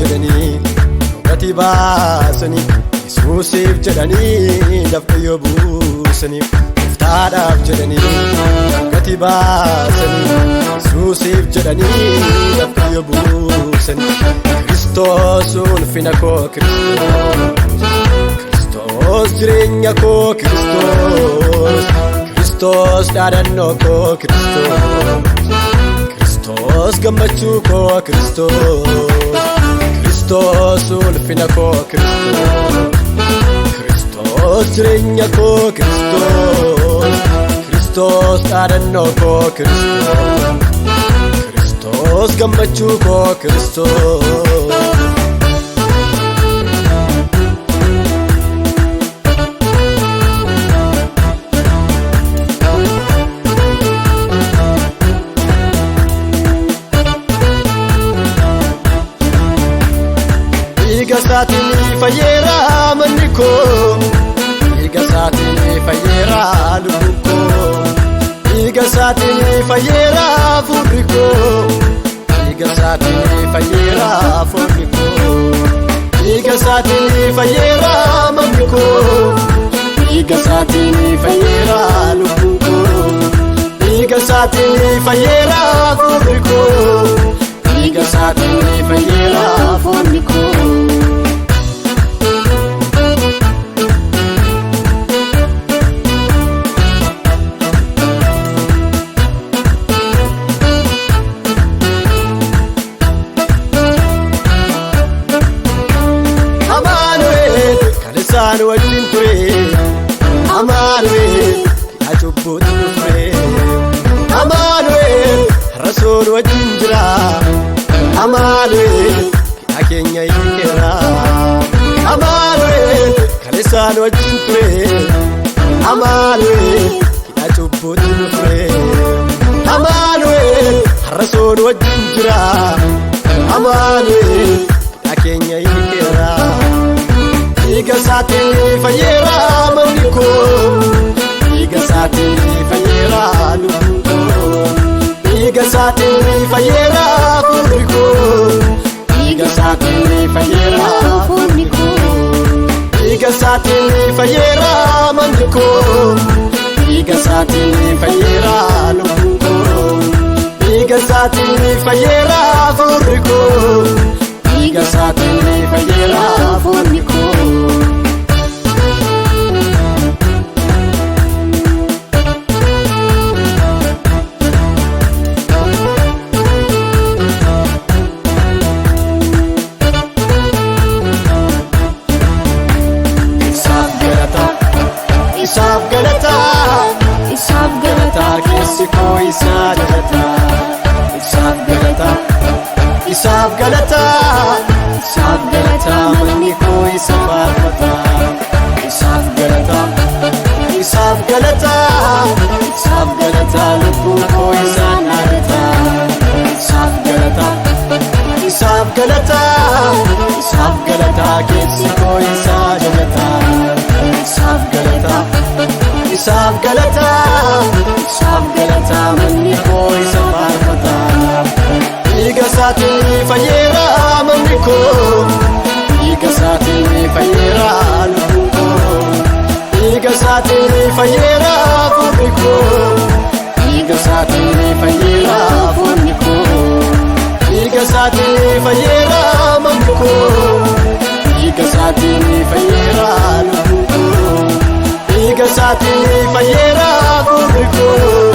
jedhanii dhugaatii baasanii Yesuusiif jedhanii dafqayyoo buusanii Gooftaadhaaf jedhanii dhugaatii baasanii Yesuusiif jedhanii dafqayyoo buusanii Kiristoos ulfina koo Kiristoos jireenya koo Kiristoos dhaadannoo koo Kiristoos gammachuu koo Kiristoos ulfina koo Kiristoos jireenya koo Kiristoos dhaadannoo koo Kiristoos gammachuu koo Kiristoos Dhiigasaatiin fayyeera manni koo Dhiigasaatiin fayyeera lubbuun koo Dhiigasaatiin fayyeera hafuurri koo Dhiigasaatiin fayyeera foonni koo Dhiigasaatiin fayyeera manni koo Dhiigasaatiin fayyeera lubbuun koo Dhiigasaatiin fayyeera hafuurri koo Dhiigasaatiin fayyeera foonni koo Kan wajjin ture Amaanu'eel yaa cubbuutti dhufre Amaanu'eel rasuul wajjin jira Amaanu'eel yaa keenya hiikeera Amaanu'eel kan isaan wajjin ture Amaanu'eel yaa cubbuutti dhufre Amaanu'eel rasuul wajjin jira Amaanu'eel yaa keenya hiikeera Dhiigasaatiin fayyeera manni koo Dhiigasaatiin fayyeera lubbuun koo Dhiigasaatiin fayyeera hafuurri koo Dhiigasaatiin fayyeera foonni koo Dhiigasaatiin fayyeera manni koo Dhiigasaatiin fayyeera lubbuun koo Dhiigasaatiin fayyeera hafuurri koo Dhiigasaatiin fayyeera foonni koo Isaaf galataa keessi koo isaa jalataa Isaaf galataa manni koo isa faarfataa Isaaf galataa lubbuun koo isaa naadataa Isaaf galataa keessi koo isaa jalataa Isaaf galataa manni koo isa faarfataa Dhiigasaatiin fayyeera manni koo Dhiigasaatiin fayyeera lubbuun koo Dhiigasaatiin fayyeera hafuurri koo Dhiigasaatiin fayyeera foonni koo Dhiigasaatiin fayyeera manni koo Dhiigasaatiin fayyeera lubbuun koo Dhiigasaatiin fayyeera hafuurri koo